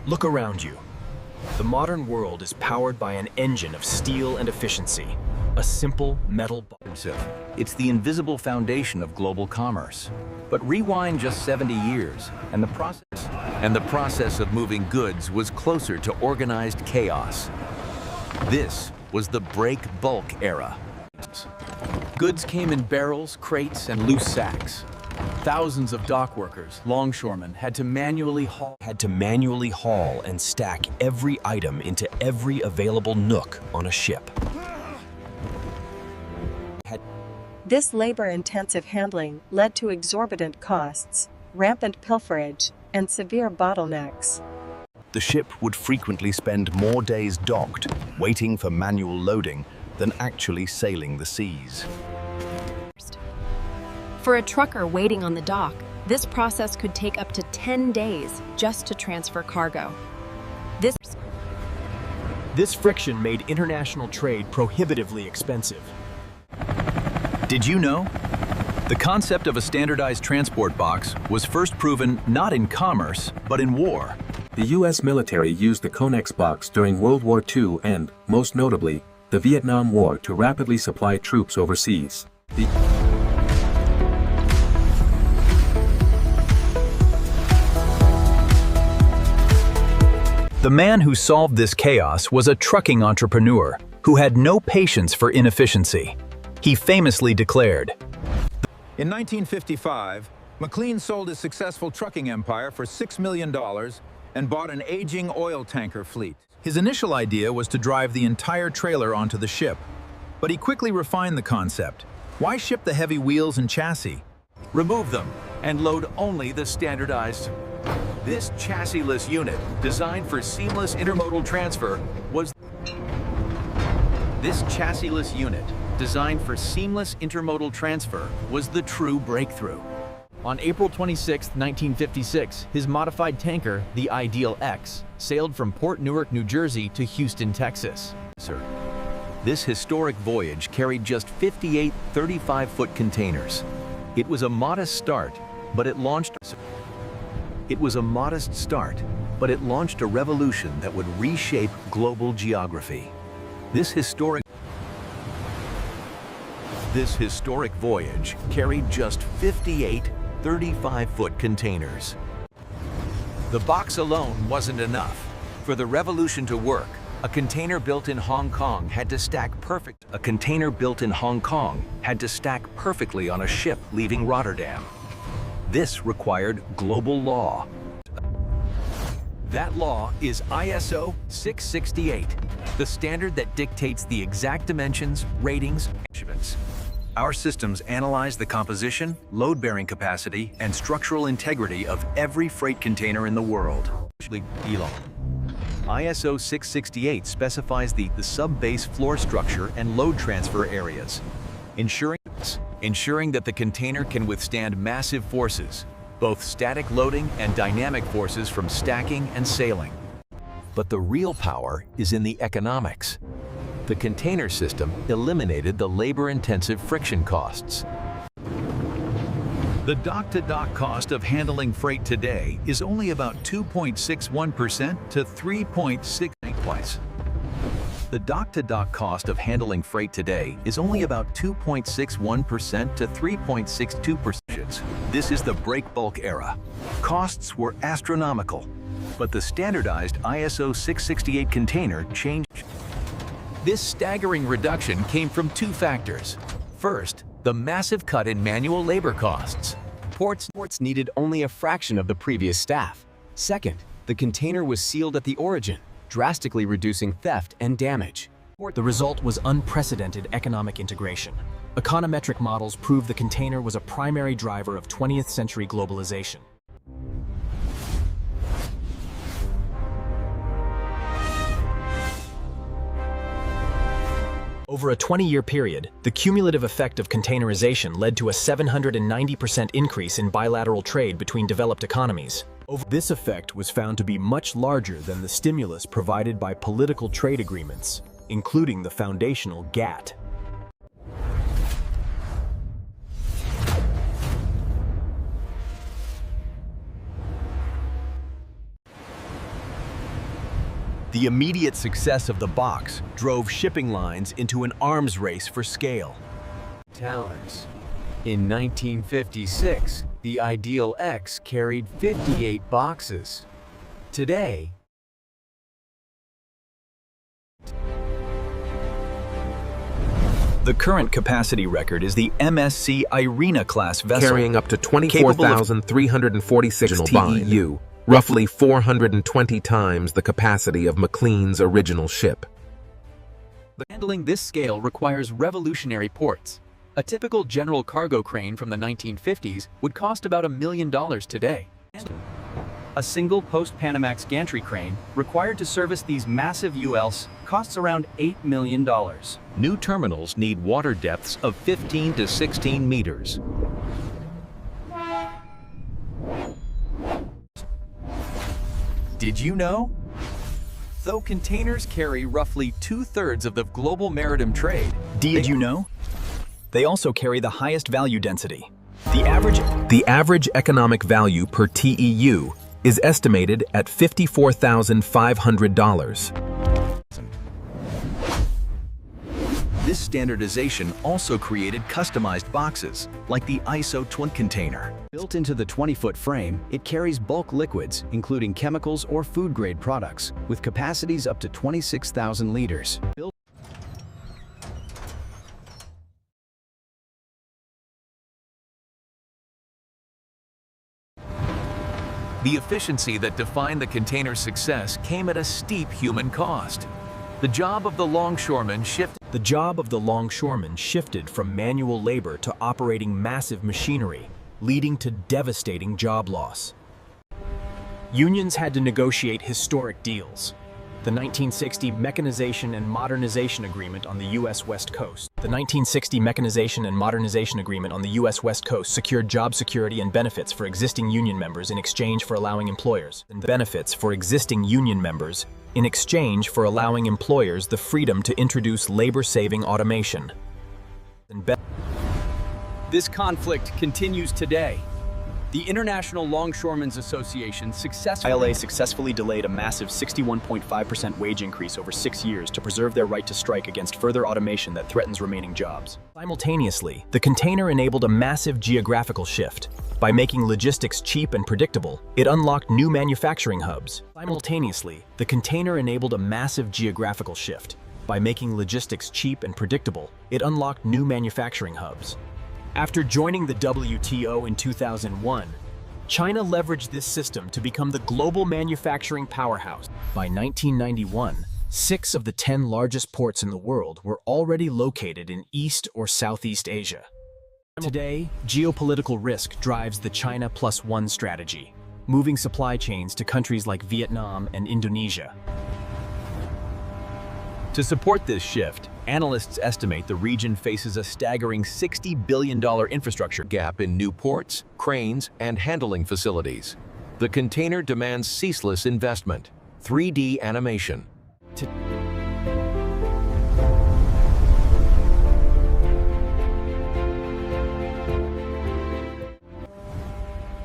Look around you. The modern world is powered by an engine of steel and efficiency, a simple metal. It's the invisible foundation of global commerce. But rewind just 70 years, and the process of moving goods was closer to organized chaos. This was the break-bulk era. Goods came in barrels, crates, and loose sacks. Thousands of dockworkers, longshoremen, had to manually haul and stack every item into every available nook on a ship. This labor-intensive handling led to exorbitant costs, rampant pilferage, and severe bottlenecks. The ship would frequently spend more days docked, waiting for manual loading, than actually sailing the seas. For a trucker waiting on the dock, this process could take up to 10 days just to transfer cargo. This friction made international trade prohibitively expensive. Did you know? The concept of a standardized transport box was first proven not in commerce, but in war. The U.S. military used the Conex box during World War II and, most notably, the Vietnam War to rapidly supply troops overseas. The man who solved this chaos was a trucking entrepreneur who had no patience for inefficiency. He famously declared, In 1955, McLean sold his successful trucking empire for $6 million and bought an aging oil tanker fleet. His initial idea was to drive the entire trailer onto the ship, but he quickly refined the concept. Why ship the heavy wheels and chassis? remove them, and load only the standardized. This chassis-less unit, designed for seamless intermodal transfer, was the true breakthrough. On April 26, 1956, his modified tanker, the Ideal X, sailed from Port Newark, New Jersey to Houston, Texas. This historic voyage carried just 58 35-foot containers. It was a modest start, but it launched a revolution that would reshape global geography. This historic voyage carried just 58 35-foot containers. The box alone wasn't enough. For the revolution to work, a container built in Hong Kong had to stack perfectly on a ship leaving Rotterdam. This required global law. That law is ISO 668, the standard that dictates the exact dimensions, ratings, and measurements. Our systems analyze the composition, load-bearing capacity, and structural integrity of every freight container in the world. ISO 668 specifies the sub-base floor structure and load transfer areas, ensuring that the container can withstand massive forces, both static loading and dynamic forces from stacking and sailing. But the real power is in the economics. The container system eliminated the labor-intensive friction costs. The dock-to-dock cost of handling freight today is only about 2.61% to 3.6%. The dock-to-dock cost of handling freight today is only about 2.61% to 3.62%. This is the break-bulk era. Costs were astronomical, but the standardized ISO 668 container changed. This staggering reduction came from two factors. First, the massive cut in manual labor costs. Ports needed only a fraction of the previous staff. Second, the container was sealed at the origin, drastically reducing theft and damage. The result was unprecedented economic integration. Econometric models prove the container was a primary driver of 20th century globalization. Over a 20-year period, the cumulative effect of containerization led to a 790% increase in bilateral trade between developed economies. This effect was found to be much larger than the stimulus provided by political trade agreements, including the foundational GATT. The immediate success of the box drove shipping lines into an arms race for scale. Talents. In 1956, the Ideal X carried 58 boxes. Today, The current capacity record is the MSC Irina class vessel, carrying up to 24,346 TEU, roughly 420 times the capacity of McLean's original ship. Handling this scale requires revolutionary ports. A typical general cargo crane from the 1950s would cost about $1 million today. A single post-Panamax gantry crane required to service these massive ULs costs around $8 million. New terminals need water depths of 15 to 16 meters. Did you know? Though containers carry roughly 2/3 of the global maritime trade, Did you know? They also carry the highest value density. The average economic value per TEU is estimated at $54,500. This standardization also created customized boxes, like the ISO twin container. built into the 20-foot frame, it carries bulk liquids, including chemicals or food-grade products, with capacities up to 26,000 liters. The efficiency that defined the container's success came at a steep human cost. The job of the longshoreman shifted from manual labor to operating massive machinery, leading to devastating job loss. Unions had to negotiate historic deals. The 1960 Mechanization and Modernization Agreement on the U.S. West Coast. The 1960 Mechanization and Modernization Agreement on the U.S. West Coast secured job security and benefits for existing union members in exchange for allowing employers the freedom to introduce labor-saving automation. this conflict continues today. The International Longshoremen's Association successfully delayed a massive 61.5% wage increase over 6 years to preserve their right to strike against further automation that threatens remaining jobs. Simultaneously, the container enabled a massive geographical shift. By making logistics cheap and predictable, it unlocked new manufacturing hubs. Simultaneously, the container enabled a massive geographical shift. By making logistics cheap and predictable, it unlocked new manufacturing hubs. After joining the WTO in 2001, China leveraged this system to become the global manufacturing powerhouse. By 1991, 6 of the 10 largest ports in the world were already located in East or Southeast Asia. Today, geopolitical risk drives the China Plus One strategy, moving supply chains to countries like Vietnam and Indonesia. To support this shift, analysts estimate the region faces a staggering $60 billion infrastructure gap in new ports, cranes, and handling facilities. The container demands ceaseless investment, 3D animation.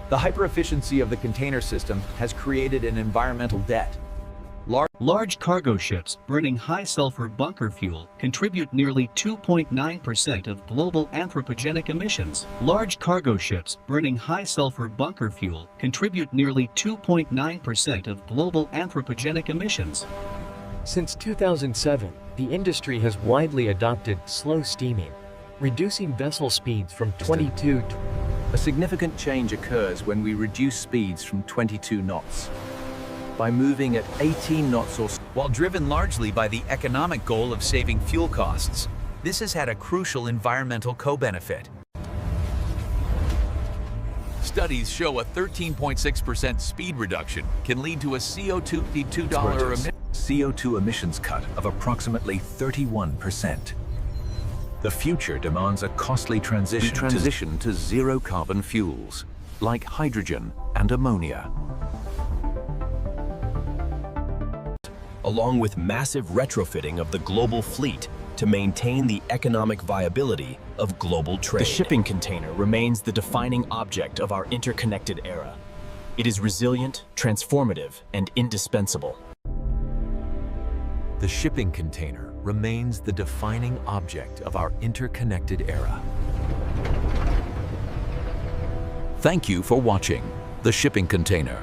The hyper-efficiency of the container system has created an environmental debt. Large cargo ships burning high-sulfur bunker fuel contribute nearly 2.9% of global anthropogenic emissions. Large cargo ships burning high-sulfur bunker fuel contribute nearly 2.9% of global anthropogenic emissions. Since 2007, the industry has widely adopted slow steaming, reducing vessel speeds from 22 to... A significant change occurs when we reduce speeds from 22 knots. By moving at 18 knots or so, while driven largely by the economic goal of saving fuel costs, this has had a crucial environmental co-benefit. Studies show a 13.6% speed reduction can lead to a CO2 emissions cut of approximately 31%. The future demands a costly transition to zero-carbon fuels, like hydrogen and ammonia. Along with massive retrofitting of the global fleet to maintain the economic viability of global trade. The shipping container remains the defining object of our interconnected era. It is resilient, transformative, and indispensable. The shipping container remains the defining object of our interconnected era. Thank you for watching The Shipping Container.